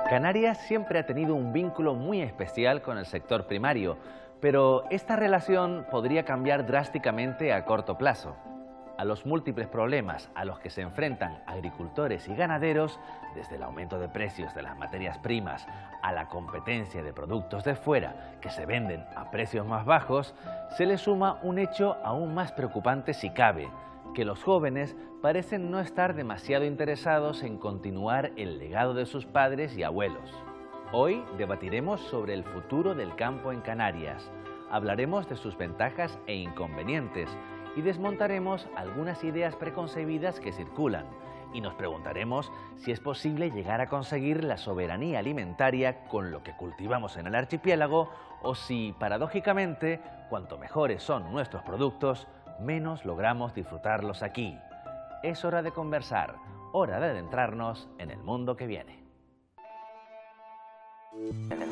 Canarias siempre ha tenido un vínculo muy especial con el sector primario, pero esta relación podría cambiar drásticamente a corto plazo. A los múltiples problemas a los que se enfrentan agricultores y ganaderos, desde el aumento de precios de las materias primas a la competencia de productos de fuera que se venden a precios más bajos, se le suma un hecho aún más preocupante si cabe, que los jóvenes parecen no estar demasiado interesados en continuar el legado de sus padres y abuelos. Hoy debatiremos sobre el futuro del campo en Canarias, hablaremos de sus ventajas e inconvenientes y desmontaremos algunas ideas preconcebidas que circulan y nos preguntaremos si es posible llegar a conseguir la soberanía alimentaria con lo que cultivamos en el archipiélago o si, paradójicamente, cuanto mejores son nuestros productos, menos logramos disfrutarlos aquí. Es hora de conversar, hora de adentrarnos en el mundo que viene. En el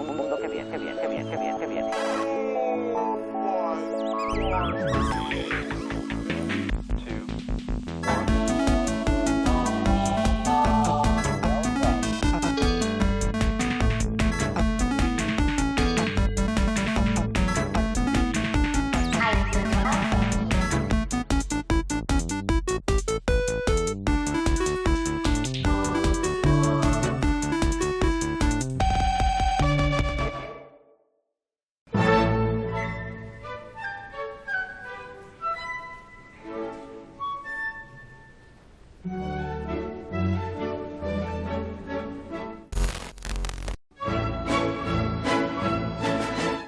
mundo que viene, que viene, que viene, que viene, que viene.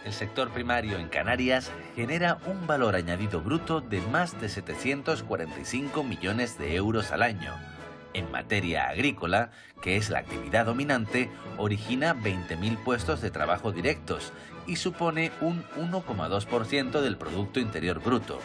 El sector primario en Canarias genera un valor añadido bruto de más de 745 millones de euros al año. En materia agrícola, que es la actividad dominante, origina 20.000 puestos de trabajo directos y supone un 1,2% del Producto Interior Bruto.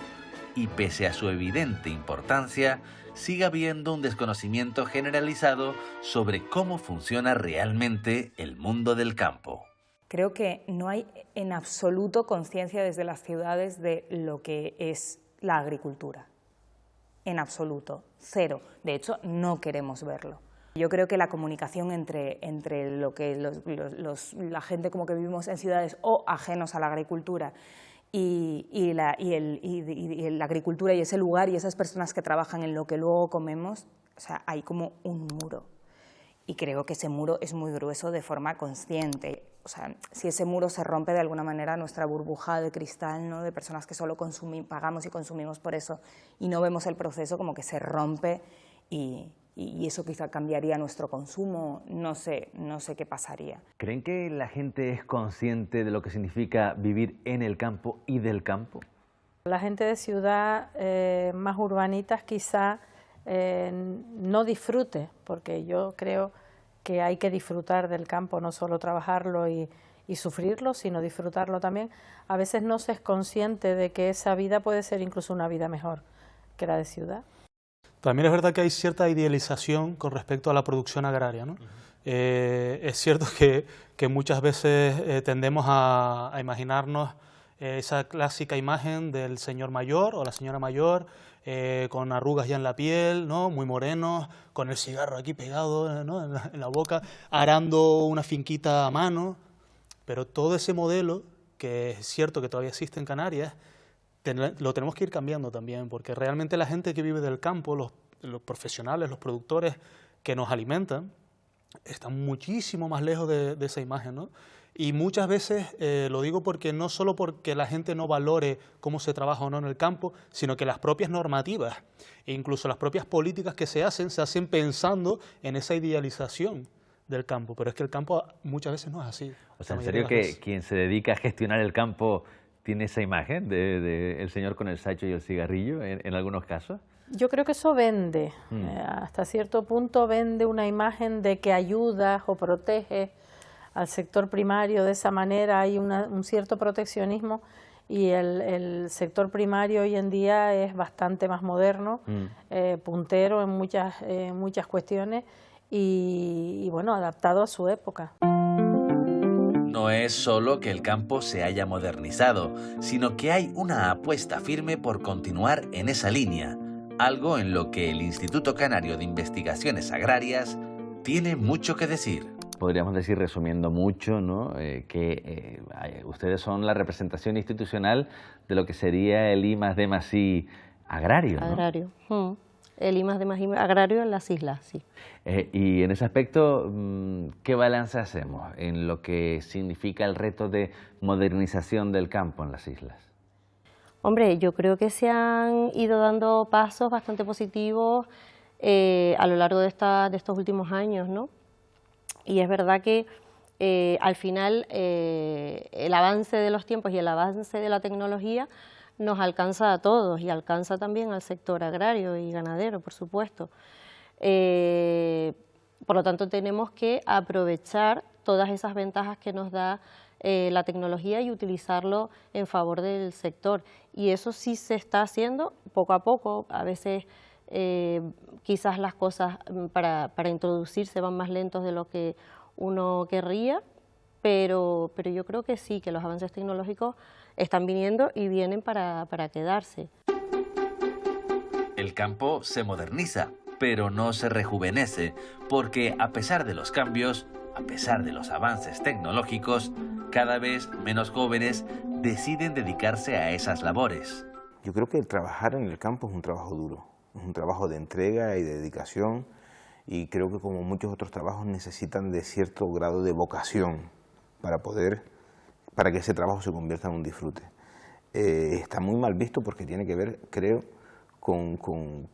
Y pese a su evidente importancia, sigue habiendo un desconocimiento generalizado sobre cómo funciona realmente el mundo del campo. Creo que no hay en absoluto conciencia desde las ciudades de lo que es la agricultura. En absoluto, cero. De hecho, no queremos verlo. Yo creo que la comunicación entre lo que la gente como que vivimos en ciudades o ajenos a la agricultura y la agricultura y ese lugar y esas personas que trabajan en lo que luego comemos, o sea, hay como un muro. Y creo que ese muro es muy grueso de forma consciente. O sea, si ese muro se rompe de alguna manera, nuestra burbuja de cristal, ¿no?, de personas que solo pagamos y consumimos por eso y no vemos el proceso, como que se rompe y eso quizá cambiaría nuestro consumo, no sé qué pasaría. ¿Creen que la gente es consciente de lo que significa vivir en el campo y del campo? La gente de ciudad más urbanitas quizá no disfrute, porque yo creo que hay que disfrutar del campo, no solo trabajarlo y sufrirlo, sino disfrutarlo también. A veces no se es consciente de que esa vida puede ser incluso una vida mejor que la de ciudad. También es verdad que hay cierta idealización con respecto a la producción agraria, ¿no? Es cierto que muchas veces tendemos a imaginarnos esa clásica imagen del señor mayor o la señora mayor con arrugas ya en la piel, ¿no?, muy morenos, con el cigarro aquí pegado, ¿no?, en la boca, arando una finquita a mano. Pero todo ese modelo, que es cierto que todavía existe en Canarias, lo tenemos que ir cambiando también, porque realmente la gente que vive del campo, los profesionales, los productores que nos alimentan, están muchísimo más lejos de esa imagen, ¿no? Y muchas veces, lo digo porque no solo porque la gente no valore cómo se trabaja o no en el campo, sino que las propias normativas e incluso las propias políticas que se hacen pensando en esa idealización del campo. Pero es que el campo muchas veces no es así. O sea, ¿en serio que quien se dedica a gestionar el campo tiene esa imagen de el señor con el sacho y el cigarrillo en algunos casos? Yo creo que eso vende. Hasta cierto punto vende una imagen de que ayudas o proteges al sector primario. De esa manera hay un cierto proteccionismo y el sector primario hoy en día es bastante más moderno, puntero en muchas cuestiones y bueno, adaptado a su época. No es solo que el campo se haya modernizado, sino que hay una apuesta firme por continuar en esa línea, algo en lo que el Instituto Canario de Investigaciones Agrarias tiene mucho que decir. podríamos decir, resumiendo mucho, ¿no? Ustedes son la representación institucional de lo que sería el I+D+I agrario, ¿no? Agrario. El I+D+I agrario en las islas, sí. Y en ese aspecto, ¿qué balance hacemos en lo que significa el reto de modernización del campo en las islas? Hombre, yo creo que se han ido dando pasos bastante positivos a lo largo de estos últimos años, ¿no? Y es verdad que al final el avance de los tiempos y el avance de la tecnología nos alcanza a todos y alcanza también al sector agrario y ganadero, por supuesto. Por lo tanto, tenemos que aprovechar todas esas ventajas que nos da la tecnología y utilizarlo en favor del sector. Y eso sí se está haciendo poco a poco. A veces quizás las cosas para introducirse van más lentos de lo que uno querría, pero yo creo que sí, que los avances tecnológicos están viniendo y vienen para quedarse. El campo se moderniza, pero no se rejuvenece, porque a pesar de los cambios, a pesar de los avances tecnológicos, cada vez menos jóvenes deciden dedicarse a esas labores. Yo creo que el trabajar en el campo es un trabajo duro, es un trabajo de entrega y de dedicación, y creo que como muchos otros trabajos necesitan de cierto grado de vocación para que ese trabajo se convierta en un disfrute. Está muy mal visto porque tiene que ver, creo, con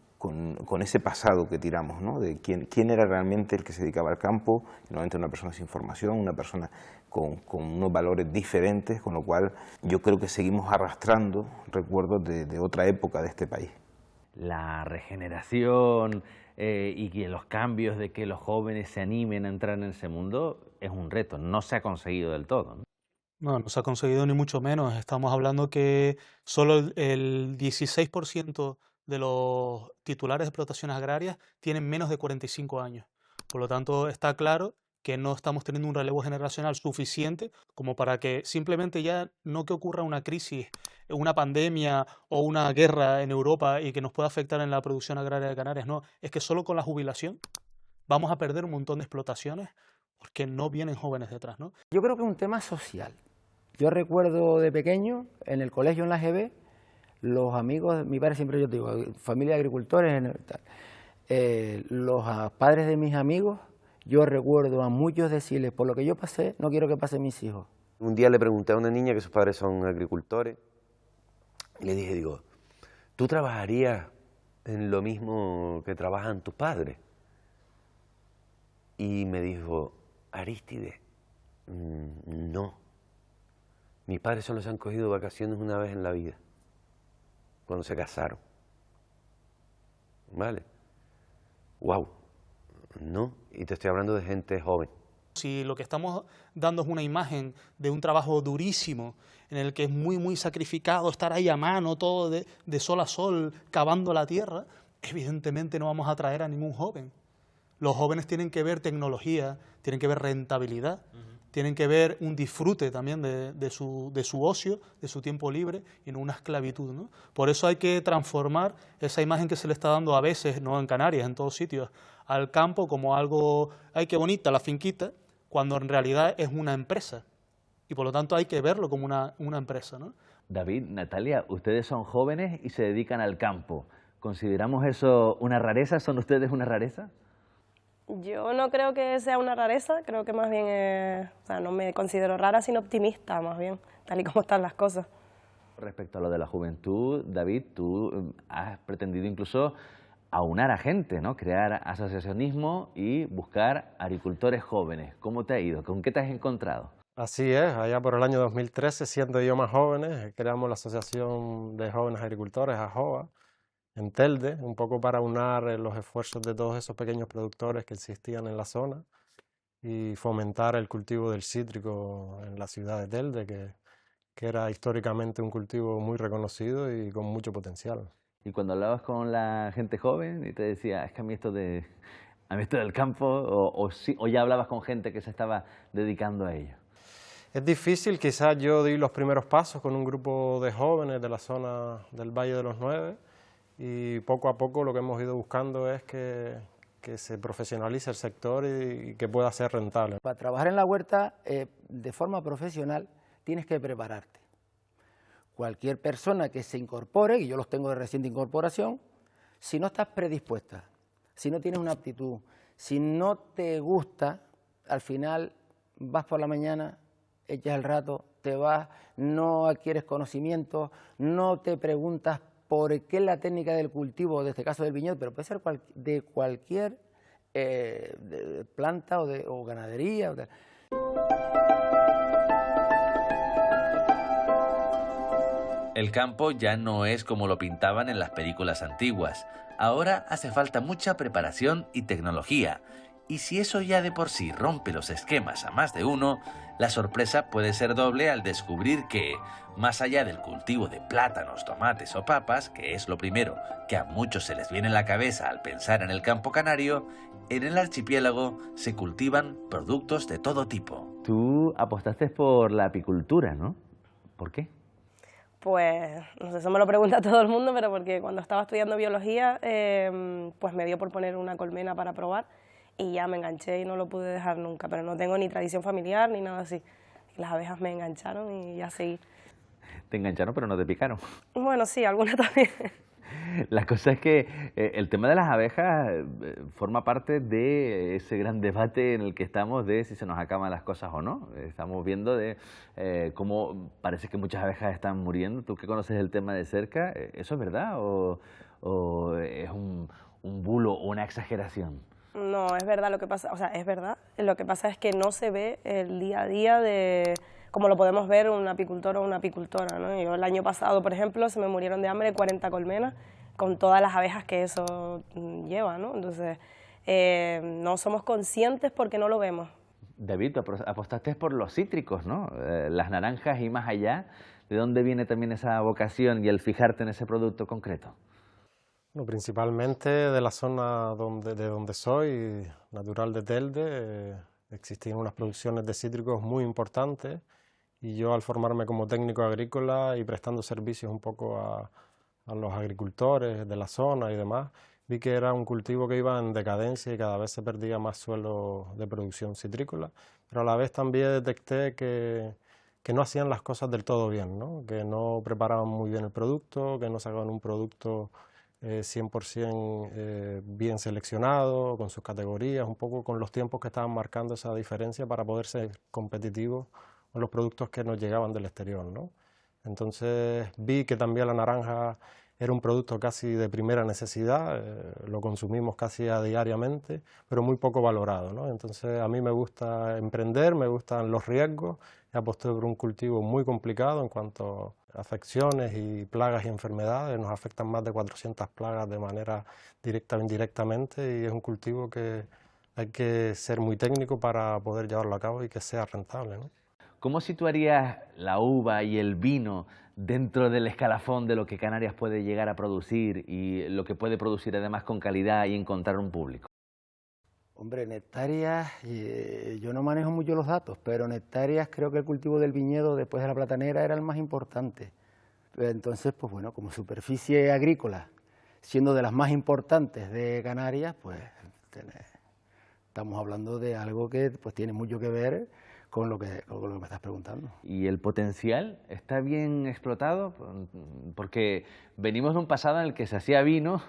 ese pasado que tiramos, ¿no? De quién era realmente el que se dedicaba al campo. Normalmente una persona sin formación, una persona con unos valores diferentes, con lo cual yo creo que seguimos arrastrando recuerdos de otra época de este país. La regeneración y que los cambios de que los jóvenes se animen a entrar en ese mundo es un reto, no se ha conseguido del todo, ¿no? No se ha conseguido ni mucho menos. Estamos hablando que solo el 16% de los titulares de explotaciones agrarias tienen menos de 45 años. Por lo tanto, está claro que no estamos teniendo un relevo generacional suficiente como para que simplemente ya no que ocurra una crisis, una pandemia o una guerra en Europa y que nos pueda afectar en la producción agraria de Canarias. No, es que solo con la jubilación vamos a perder un montón de explotaciones porque no vienen jóvenes detrás, ¿no? Yo creo que es un tema social. Yo recuerdo de pequeño, en el colegio en la GB, los amigos, mi padre siempre, yo digo, familia de agricultores, los padres de mis amigos, yo recuerdo a muchos decirles, por lo que yo pasé, no quiero que pasen mis hijos. Un día le pregunté a una niña que sus padres son agricultores, y le dije, digo, ¿tú trabajarías en lo mismo que trabajan tus padres? Y me dijo, Arístide, no. Mis padres solo se han cogido vacaciones una vez en la vida, cuando se casaron. ¿Vale? Wow. No, y te estoy hablando de gente joven. Si lo que estamos dando es una imagen de un trabajo durísimo, en el que es muy sacrificado, estar ahí a mano, todo de sol a sol, cavando la tierra, evidentemente no vamos a atraer a ningún joven. Los jóvenes tienen que ver tecnología, tienen que ver rentabilidad, tienen que ver un disfrute también de su ocio, de su tiempo libre y no una esclavitud, ¿no? Por eso hay que transformar esa imagen que se le está dando a veces, no en Canarias, en todos sitios, al campo como algo, ¡ay, qué bonita la finquita!, cuando en realidad es una empresa y por lo tanto hay que verlo como una empresa, ¿no? David, Natalia, ustedes son jóvenes y se dedican al campo. ¿Consideramos eso una rareza? ¿Son ustedes una rareza? Yo no creo que sea una rareza, creo que más bien o sea, no me considero rara, sino optimista, más bien, tal y como están las cosas. Respecto a lo de la juventud, David, tú has pretendido incluso aunar a gente, ¿no? Crear asociacionismo y buscar agricultores jóvenes. ¿Cómo te ha ido? ¿Con qué te has encontrado? Así es, allá por el año 2013, siendo yo más jóvenes, creamos la Asociación de Jóvenes Agricultores, AJOA, en Telde, un poco para unar los esfuerzos de todos esos pequeños productores que existían en la zona y fomentar el cultivo del cítrico en la ciudad de Telde, que era históricamente un cultivo muy reconocido y con mucho potencial. Y cuando hablabas con la gente joven y te decía, es que a mí esto del campo, o ya hablabas con gente que se estaba dedicando a ello. Es difícil, quizás yo di los primeros pasos con un grupo de jóvenes de la zona del Valle de los Nueve, y poco a poco lo que hemos ido buscando es que que se profesionalice el sector y que pueda ser rentable. Para trabajar en la huerta de forma profesional tienes que prepararte. Cualquier persona que se incorpore, y yo los tengo de reciente incorporación, si no estás predispuesta, si no tienes una aptitud, si no te gusta, al final vas por la mañana, echas el rato, te vas, no adquieres conocimiento, no te preguntas por qué la técnica del cultivo, de este caso del viñedo, pero puede ser de cualquier planta o ganadería. El campo ya no es como lo pintaban en las películas antiguas. Ahora hace falta mucha preparación y tecnología. Y si eso ya de por sí rompe los esquemas a más de uno, la sorpresa puede ser doble al descubrir que, más allá del cultivo de plátanos, tomates o papas, que es lo primero que a muchos se les viene a la cabeza al pensar en el campo canario, en el archipiélago se cultivan productos de todo tipo. Tú apostaste por la apicultura, ¿no? ¿Por qué? Pues, no sé, eso me lo pregunta todo el mundo, pero porque cuando estaba estudiando biología, pues me dio por poner una colmena para probar y ya me enganché y no lo pude dejar nunca, pero no tengo ni tradición familiar ni nada así. Las abejas me engancharon y ya seguí. Te engancharon pero no te picaron. Bueno, sí, algunas también. La cosa es que el tema de las abejas forma parte de ese gran debate en el que estamos de si se nos acaban las cosas o no. Estamos viendo de cómo parece que muchas abejas están muriendo. Tú que conoces el tema de cerca, ¿eso es verdad o es un bulo o una exageración? No, es verdad lo que pasa, o sea, es verdad. Lo que pasa es que no se ve el día a día de como lo podemos ver un apicultor o una apicultora, ¿no? Yo el año pasado, por ejemplo, se me murieron de hambre 40 colmenas con todas las abejas que eso lleva, ¿no? Entonces, no somos conscientes porque no lo vemos. David, tú apostaste por los cítricos, ¿no? Las naranjas y más allá. ¿De dónde viene también esa vocación y el fijarte en ese producto concreto? Bueno, principalmente de la zona de donde soy, natural de Telde, existen unas producciones de cítricos muy importantes y yo al formarme como técnico agrícola y prestando servicios un poco a los agricultores de la zona y demás, vi que era un cultivo que iba en decadencia y cada vez se perdía más suelo de producción citrícola, pero a la vez también detecté que no hacían las cosas del todo bien, ¿no? Que no preparaban muy bien el producto, que no sacaban un producto 100% bien seleccionado, con sus categorías, un poco con los tiempos que estaban marcando esa diferencia para poder ser competitivos con los productos que nos llegaban del exterior, ¿no? Entonces vi que también la naranja era un producto casi de primera necesidad, lo consumimos casi a diariamente, pero muy poco valorado, ¿no? Entonces a mí me gusta emprender, me gustan los riesgos, y aposté por un cultivo muy complicado en cuanto a afecciones y plagas y enfermedades, nos afectan más de 400 plagas de manera directa o indirectamente y es un cultivo que hay que ser muy técnico para poder llevarlo a cabo y que sea rentable, ¿no? ¿Cómo situarías la uva y el vino dentro del escalafón de lo que Canarias puede llegar a producir y lo que puede producir además con calidad y encontrar un público? Hombre, en hectáreas, yo no manejo mucho los datos, pero en hectáreas creo que el cultivo del viñedo después de la platanera era el más importante. Entonces, pues bueno, como superficie agrícola, siendo de las más importantes de Canarias, pues estamos hablando de algo que pues tiene mucho que ver con lo que me estás preguntando. ¿Y el potencial está bien explotado? Porque venimos de un pasado en el que se hacía vino,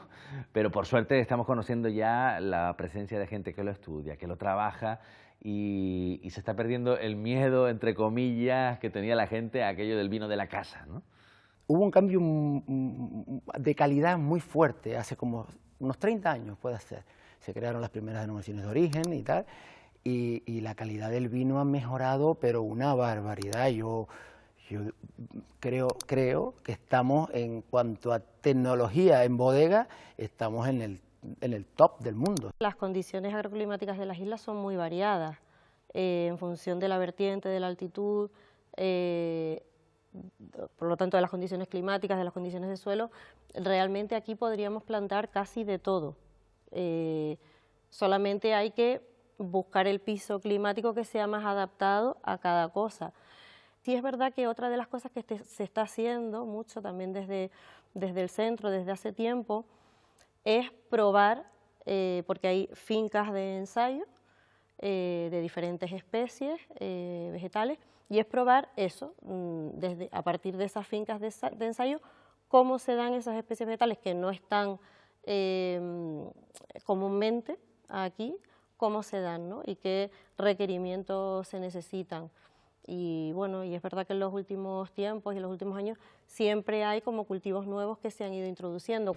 pero por suerte estamos conociendo ya la presencia de gente que lo estudia, que lo trabaja y se está perdiendo el miedo, entre comillas, que tenía la gente a aquello del vino de la casa, ¿no? Hubo un cambio de calidad muy fuerte, hace como unos 30 años puede ser. Se crearon las primeras denominaciones de origen y tal, y la calidad del vino ha mejorado, pero una barbaridad. Yo creo que estamos, en cuanto a tecnología en bodega, estamos en el top del mundo. Las condiciones agroclimáticas de las islas son muy variadas, en función de la vertiente, de la altitud, por lo tanto de las condiciones climáticas, de las condiciones de suelo. Realmente aquí podríamos plantar casi de todo. Solamente hay que buscar el piso climático que sea más adaptado a cada cosa. Sí es verdad que otra de las cosas que se está haciendo mucho también desde el centro, desde hace tiempo, es probar porque hay fincas de ensayo de diferentes especies vegetales, y es probar eso, a partir de esas fincas de ensayo, cómo se dan esas especies vegetales que no están comúnmente aquí, cómo se dan, ¿no? Y qué requerimientos se necesitan. Y bueno, y es verdad que en los últimos tiempos y en los últimos años siempre hay como cultivos nuevos que se han ido introduciendo.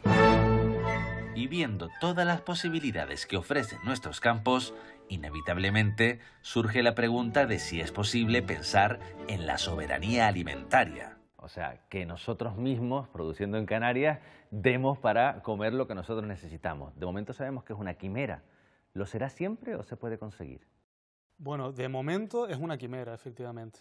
Y viendo todas las posibilidades que ofrecen nuestros campos, inevitablemente surge la pregunta de si es posible pensar en la soberanía alimentaria. O sea, que nosotros mismos, produciendo en Canarias, demos para comer lo que nosotros necesitamos. De momento sabemos que es una quimera. ¿Lo será siempre o se puede conseguir? Bueno, de momento es una quimera, efectivamente.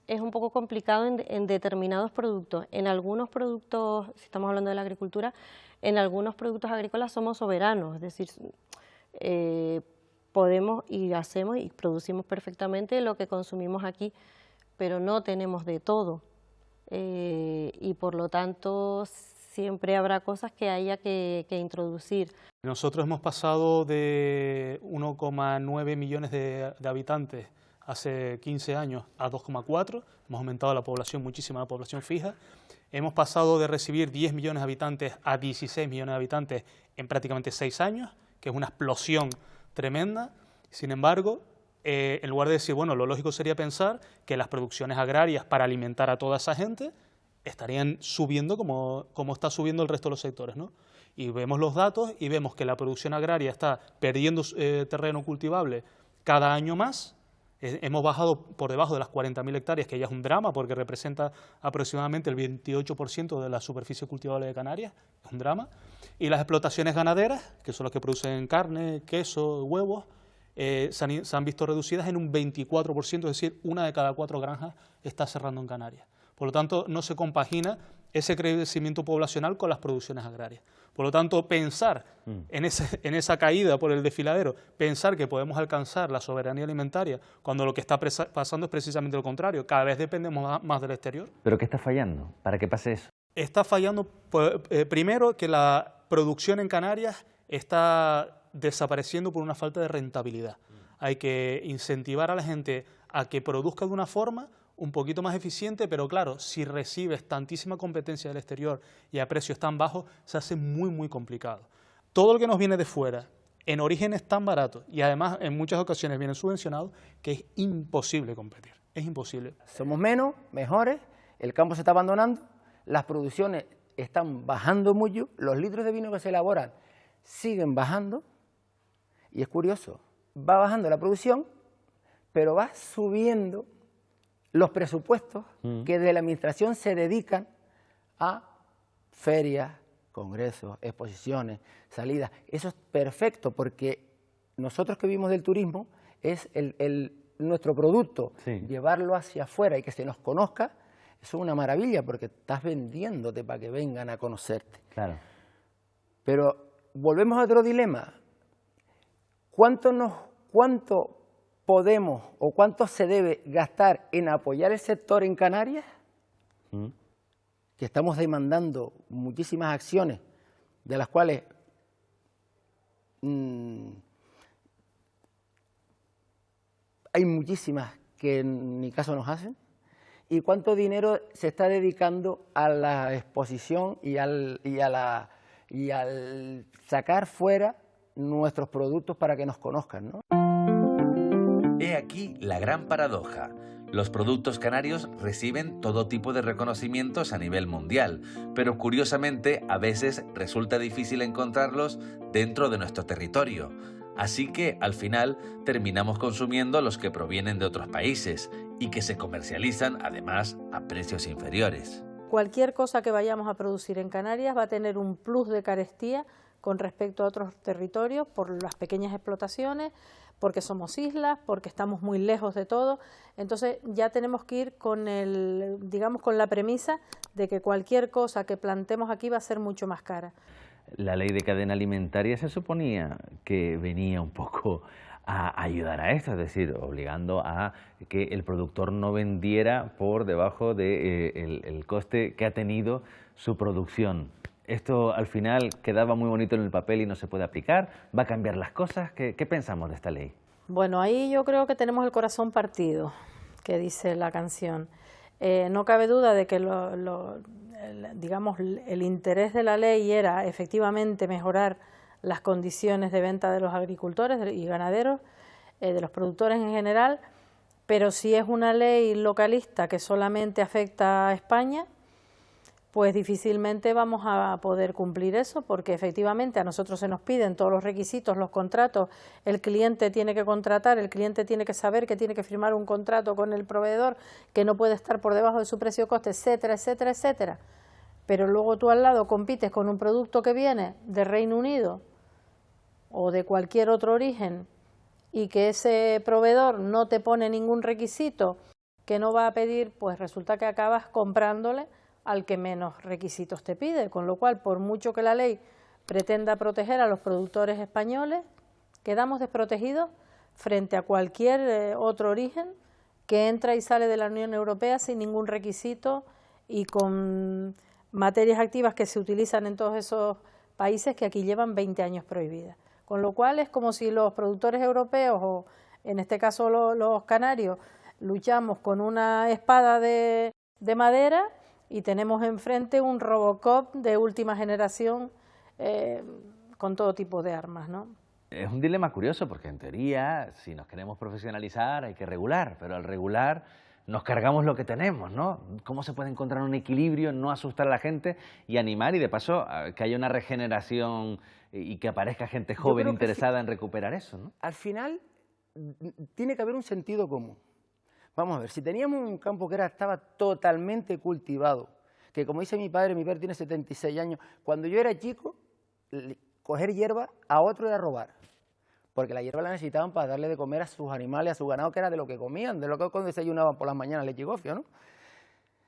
Es un poco complicado en determinados productos. En algunos productos, si estamos hablando de la agricultura, en algunos productos agrícolas somos soberanos, es decir, podemos y hacemos y producimos perfectamente lo que consumimos aquí, pero no tenemos de todo. Y por lo tanto siempre habrá cosas que haya que introducir. Nosotros hemos pasado de 1,9 millones de habitantes hace 15 años a 2,4, hemos aumentado la población muchísimo, la población fija. Hemos pasado de recibir 10 millones de habitantes a 16 millones de habitantes en prácticamente 6 años, que es una explosión tremenda. Sin embargo, en lugar de decir, bueno, lo lógico sería pensar que las producciones agrarias para alimentar a toda esa gente estarían subiendo como está subiendo el resto de los sectores, ¿no? Y vemos los datos y vemos que la producción agraria está perdiendo terreno cultivable cada año más. Hemos bajado por debajo de las 40.000 hectáreas, que ya es un drama porque representa aproximadamente el 28% de la superficie cultivable de Canarias, es un drama. Y las explotaciones ganaderas, que son las que producen carne, queso, huevos, se han visto reducidas en un 24%, es decir, una de cada 4 granjas está cerrando en Canarias. Por lo tanto, no se compagina ese crecimiento poblacional con las producciones agrarias. Por lo tanto, pensar en esa caída por el desfiladero, pensar que podemos alcanzar la soberanía alimentaria cuando lo que está pasando es precisamente lo contrario, cada vez dependemos más del exterior. ¿Pero qué está fallando para que pase eso? Está fallando, primero, que la producción en Canarias está desapareciendo por una falta de rentabilidad. Hay que incentivar a la gente a que produzca de una forma un poquito más eficiente, pero claro, si recibes tantísima competencia del exterior y a precios tan bajos, se hace muy, muy complicado. Todo lo que nos viene de fuera, en orígenes tan baratos y además en muchas ocasiones vienen subvencionados, que es imposible competir, es imposible. Somos menos, mejores, el campo se está abandonando, las producciones están bajando mucho, los litros de vino que se elaboran siguen bajando, y es curioso, va bajando la producción, pero va subiendo los presupuestos que de la administración se dedican a ferias, congresos, exposiciones, salidas. Eso es perfecto porque nosotros que vivimos del turismo es nuestro producto, llevarlo hacia afuera y que se nos conozca, eso es una maravilla porque estás vendiéndote para que vengan a conocerte. Claro. Pero volvemos a otro dilema. ¿Cuánto podemos o cuánto se debe gastar en apoyar el sector en Canarias? Que estamos demandando muchísimas acciones, de las cuales hay muchísimas que ni caso nos hacen. ¿Y cuánto dinero se está dedicando a la exposición y al sacar fuera nuestros productos para que nos conozcan, ¿no? He aquí la gran paradoja. Los productos canarios reciben todo tipo de reconocimientos a nivel mundial, pero curiosamente a veces resulta difícil encontrarlos dentro de nuestro territorio. Así que al final terminamos consumiendo los que provienen de otros países y que se comercializan además a precios inferiores. Cualquier cosa que vayamos a producir en Canarias va a tener un plus de carestía con respecto a otros territorios por las pequeñas explotaciones, porque somos islas, porque estamos muy lejos de todo. Entonces ya tenemos que ir con con la premisa de que cualquier cosa que plantemos aquí va a ser mucho más cara. La ley de cadena alimentaria se suponía que venía un poco a ayudar a esto, es decir, obligando a que el productor no vendiera por debajo del coste que ha tenido su producción. Esto al final quedaba muy bonito en el papel y no se puede aplicar. ¿Va a cambiar las cosas? ¿Qué pensamos de esta ley? Bueno, ahí yo creo que tenemos el corazón partido, que dice la canción. No cabe duda de que digamos, el interés de la ley era efectivamente mejorar las condiciones de venta de los agricultores y ganaderos, de los productores en general, pero si es una ley localista que solamente afecta a España, pues difícilmente vamos a poder cumplir eso, porque efectivamente a nosotros se nos piden todos los requisitos, los contratos, el cliente tiene que contratar, el cliente tiene que saber que tiene que firmar un contrato con el proveedor, que no puede estar por debajo de su precio-coste, etcétera, etcétera, etcétera. Pero luego tú al lado compites con un producto que viene de Reino Unido o de cualquier otro origen y que ese proveedor no te pone ningún requisito que no va a pedir, pues resulta que acabas comprándole al que menos requisitos te pide, con lo cual, por mucho que la ley pretenda proteger a los productores españoles, quedamos desprotegidos frente a cualquier otro origen que entra y sale de la Unión Europea sin ningún requisito y con materias activas que se utilizan en todos esos países que aquí llevan 20 años prohibidas. Con lo cual es como si los productores europeos, o en este caso los canarios, luchamos con una espada de madera y tenemos enfrente un Robocop de última generación con todo tipo de armas, ¿no? Es un dilema curioso porque en teoría, si nos queremos profesionalizar hay que regular, pero al regular nos cargamos lo que tenemos, ¿no? ¿Cómo se puede encontrar un equilibrio, no asustar a la gente y animar y de paso que haya una regeneración y que aparezca gente joven interesada en recuperar eso, ¿no? Al final tiene que haber un sentido común. Vamos a ver, si teníamos un campo que estaba totalmente cultivado, que como dice mi padre tiene 76 años, cuando yo era chico, coger hierba a otro era robar, porque la hierba la necesitaban para darle de comer a sus animales, a su ganado, que era de lo que comían, de lo que desayunaban por las mañanas, leche y gofio, ¿no?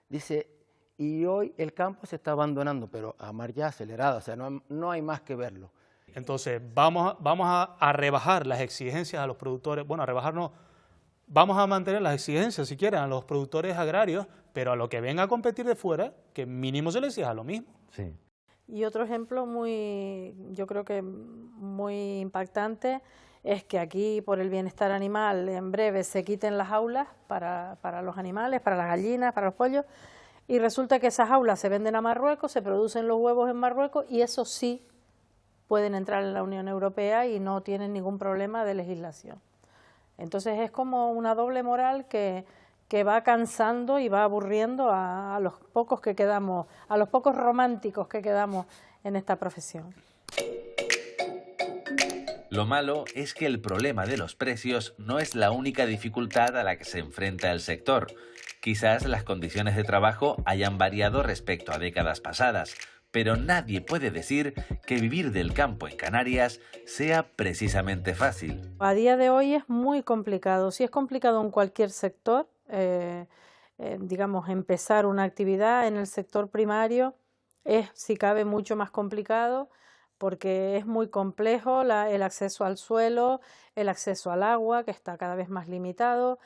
Dice, y hoy el campo se está abandonando, pero a marcha acelerada, o sea, no hay más que verlo. Entonces, vamos a rebajar las exigencias a los productores, bueno, a rebajar no, vamos a mantener las exigencias, si quieren, a los productores agrarios, pero a lo que venga a competir de fuera, que mínimo se les exija lo mismo. Sí. Y otro ejemplo yo creo que muy impactante, es que aquí, por el bienestar animal, en breve se quiten las jaulas para los animales, para las gallinas, para los pollos, y resulta que esas jaulas se venden a Marruecos, se producen los huevos en Marruecos, y eso sí pueden entrar en la Unión Europea y no tienen ningún problema de legislación. Entonces es como una doble moral que va cansando y va aburriendo a los pocos que quedamos, a los pocos románticos que quedamos en esta profesión. Lo malo es que el problema de los precios no es la única dificultad a la que se enfrenta el sector. Quizás las condiciones de trabajo hayan variado respecto a décadas pasadas, pero nadie puede decir que vivir del campo en Canarias sea precisamente fácil. A día de hoy es muy complicado. Si es complicado en cualquier sector, digamos, empezar una actividad en el sector primario es, si cabe, mucho más complicado porque es muy complejo el acceso al suelo, el acceso al agua, que está cada vez más limitado,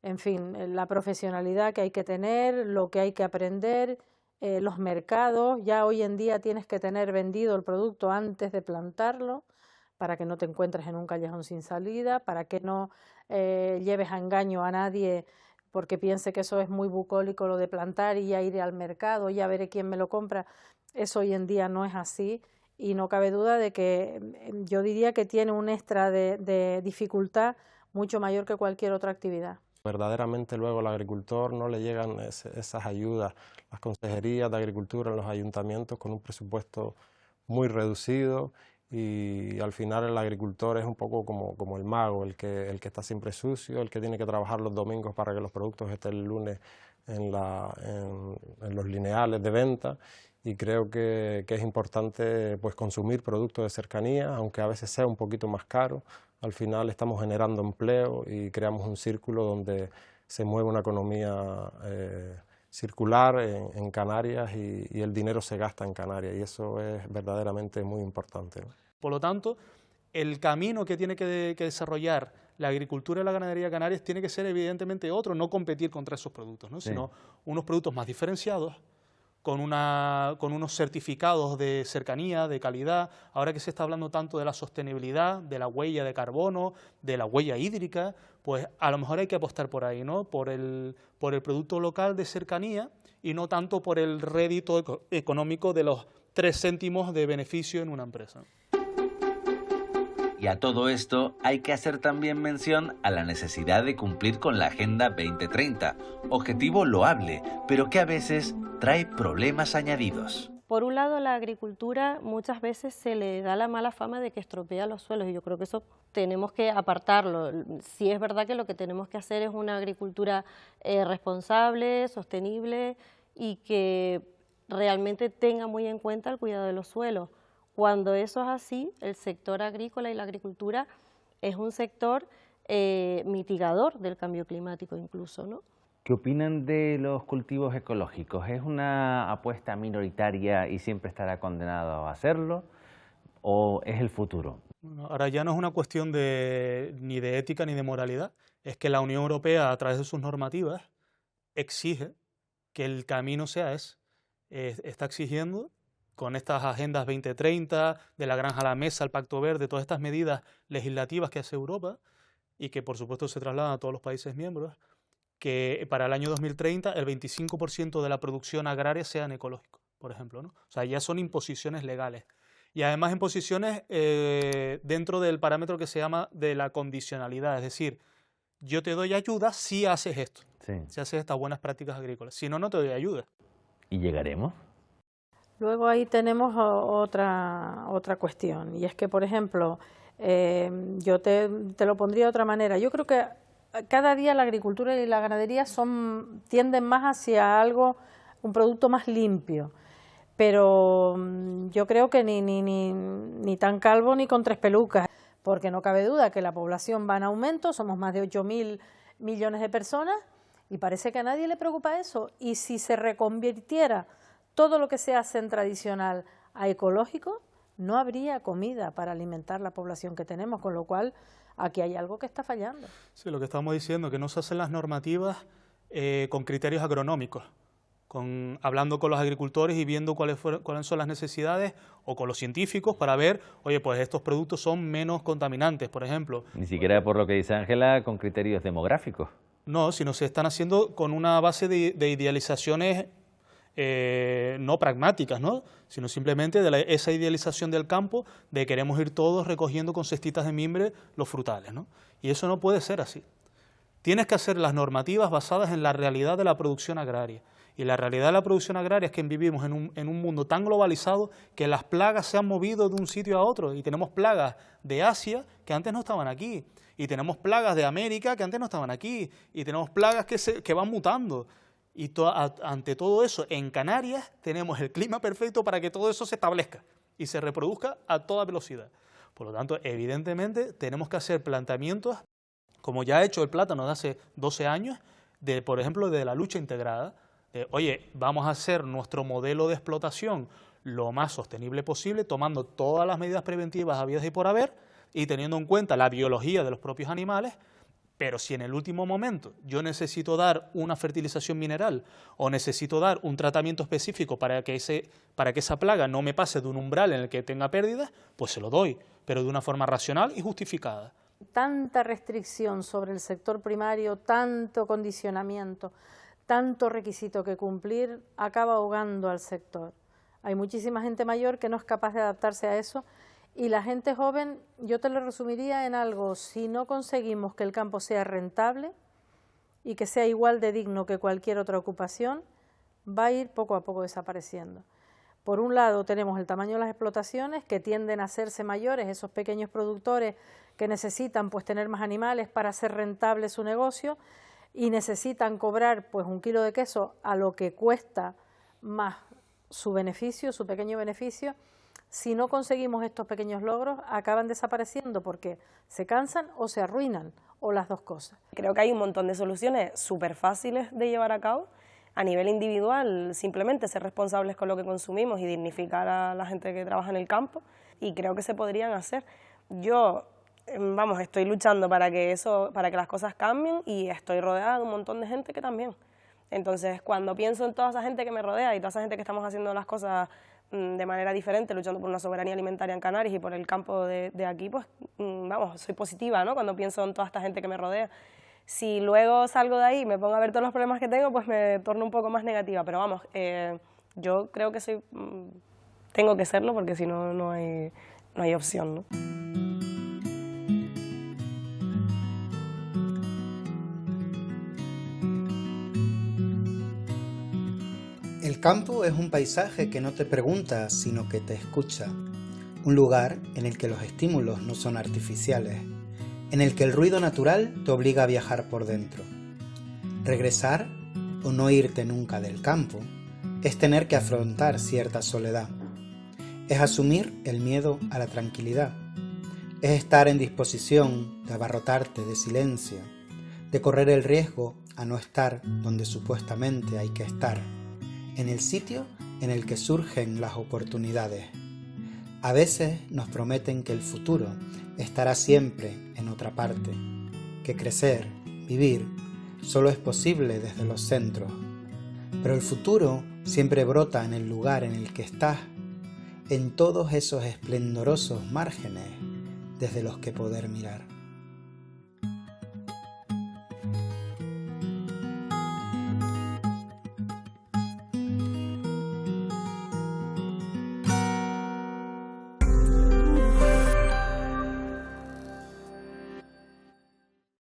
en fin, la profesionalidad que hay que tener, lo que hay que aprender. Los mercados, ya hoy en día tienes que tener vendido el producto antes de plantarlo para que no te encuentres en un callejón sin salida, para que no lleves a engaño a nadie porque piense que eso es muy bucólico lo de plantar y ya iré al mercado, ya veré quién me lo compra. Eso hoy en día no es así y no cabe duda de que yo diría que tiene un extra de dificultad mucho mayor que cualquier otra actividad. Verdaderamente luego al agricultor no le llegan esas ayudas, las consejerías de agricultura en los ayuntamientos con un presupuesto muy reducido y al final el agricultor es un poco como el mago, el que está siempre sucio, el que tiene que trabajar los domingos para que los productos estén el lunes en los lineales de venta y creo que es importante pues consumir productos de cercanía, aunque a veces sea un poquito más caro. Al final estamos generando empleo y creamos un círculo donde se mueve una economía circular en Canarias y el dinero se gasta en Canarias y eso es verdaderamente muy importante, ¿no? Por lo tanto, el camino que tiene que desarrollar la agricultura y la ganadería de Canarias tiene que ser evidentemente otro, no competir contra esos productos, ¿no? Sí. Sino unos productos más diferenciados, con unos certificados de cercanía, de calidad. Ahora que se está hablando tanto de la sostenibilidad, de la huella de carbono, de la huella hídrica, pues a lo mejor hay que apostar por ahí, ¿no? Por el producto local de cercanía y no tanto por el rédito económico de los 3 céntimos de beneficio en una empresa. Y a todo esto hay que hacer también mención a la necesidad de cumplir con la Agenda 2030, objetivo loable, pero que a veces trae problemas añadidos. Por un lado, la agricultura muchas veces se le da la mala fama de que estropea los suelos y yo creo que eso tenemos que apartarlo. Sí es verdad que lo que tenemos que hacer es una agricultura responsable, sostenible y que realmente tenga muy en cuenta el cuidado de los suelos. Cuando eso es así, el sector agrícola y la agricultura es un sector mitigador del cambio climático incluso, ¿no? ¿Qué opinan de los cultivos ecológicos? ¿Es una apuesta minoritaria y siempre estará condenado a hacerlo? ¿O es el futuro? Bueno, ahora ya no es una cuestión ni de ética ni de moralidad, es que la Unión Europea, a través de sus normativas, exige que el camino sea ese. Está exigiendo, con estas agendas 2030, de la granja a la mesa, el Pacto Verde, todas estas medidas legislativas que hace Europa y que por supuesto se trasladan a todos los países miembros, que para el año 2030 el 25% de la producción agraria sean ecológicos, por ejemplo, ¿no? O sea, ya son imposiciones legales. Y además imposiciones dentro del parámetro que se llama de la condicionalidad, es decir, yo te doy ayuda si haces esto, si haces estas buenas prácticas agrícolas, si no, no te doy ayuda. ¿Y llegaremos? Luego ahí tenemos otra cuestión, y es que, por ejemplo, yo te lo pondría de otra manera. Yo creo que cada día la agricultura y la ganadería tienden más hacia un producto más limpio, pero yo creo que ni tan calvo ni con 3 pelucas, porque no cabe duda que la población va en aumento, somos más de 8.000 millones de personas y parece que a nadie le preocupa eso. Y si se reconvirtiera todo lo que se hace en tradicional a ecológico, no habría comida para alimentar la población que tenemos, con lo cual aquí hay algo que está fallando. Sí, lo que estamos diciendo, que no se hacen las normativas con criterios agronómicos, hablando con los agricultores y viendo cuáles son las necesidades, o con los científicos para ver, oye, pues estos productos son menos contaminantes, por ejemplo. Ni siquiera, por lo que dice Ángela, con criterios demográficos. No, sino se están haciendo con una base de idealizaciones no pragmáticas, ¿no? Sino simplemente de esa idealización del campo de queremos ir todos recogiendo con cestitas de mimbre los frutales, ¿no? Y eso no puede ser así. Tienes que hacer las normativas basadas en la realidad de la producción agraria. Y la realidad de la producción agraria es que vivimos en un mundo tan globalizado que las plagas se han movido de un sitio a otro y tenemos plagas de Asia que antes no estaban aquí, y tenemos plagas de América que antes no estaban aquí, y tenemos plagas que van mutando. Y ante todo eso, en Canarias tenemos el clima perfecto para que todo eso se establezca y se reproduzca a toda velocidad. Por lo tanto, evidentemente, tenemos que hacer planteamientos, como ya ha hecho el plátano de hace 12 años, por ejemplo, de la lucha integrada. Oye, vamos a hacer nuestro modelo de explotación lo más sostenible posible, tomando todas las medidas preventivas habidas y por haber, y teniendo en cuenta la biología de los propios animales. Pero si en el último momento yo necesito dar una fertilización mineral o necesito dar un tratamiento específico para que esa plaga no me pase de un umbral en el que tenga pérdidas, pues se lo doy, pero de una forma racional y justificada. Tanta restricción sobre el sector primario, tanto condicionamiento, tanto requisito que cumplir, acaba ahogando al sector. Hay muchísima gente mayor que no es capaz de adaptarse a eso. Y la gente joven, yo te lo resumiría en algo: si no conseguimos que el campo sea rentable y que sea igual de digno que cualquier otra ocupación, va a ir poco a poco desapareciendo. Por un lado tenemos el tamaño de las explotaciones, que tienden a hacerse mayores, esos pequeños productores que necesitan pues tener más animales para hacer rentable su negocio y necesitan cobrar pues 1 kilo de queso a lo que cuesta más su beneficio, su pequeño beneficio. Si no conseguimos estos pequeños logros, acaban desapareciendo porque se cansan o se arruinan, o las dos cosas. Creo que hay un montón de soluciones súper fáciles de llevar a cabo. A nivel individual, simplemente ser responsables con lo que consumimos y dignificar a la gente que trabaja en el campo, y creo que se podrían hacer. Yo, estoy luchando para que las cosas cambien, y estoy rodeada de un montón de gente que también. Entonces, cuando pienso en toda esa gente que me rodea y toda esa gente que estamos haciendo las cosas de manera diferente, luchando por una soberanía alimentaria en Canarias y por el campo de aquí, pues vamos, soy positiva, ¿no? Cuando pienso en toda esta gente que me rodea. Si luego salgo de ahí y me pongo a ver todos los problemas que tengo, pues me torno un poco más negativa, pero vamos, yo creo que tengo que serlo porque si no, no hay opción, ¿no? El campo es un paisaje que no te pregunta, sino que te escucha. Un lugar en el que los estímulos no son artificiales, en el que el ruido natural te obliga a viajar por dentro. Regresar, o no irte nunca del campo, es tener que afrontar cierta soledad. Es asumir el miedo a la tranquilidad. Es estar en disposición de abarrotarte de silencio, de correr el riesgo a no estar donde supuestamente hay que estar, en el sitio en el que surgen las oportunidades. A veces nos prometen que el futuro estará siempre en otra parte, que crecer, vivir, solo es posible desde los centros. Pero el futuro siempre brota en el lugar en el que estás, en todos esos esplendorosos márgenes desde los que poder mirar.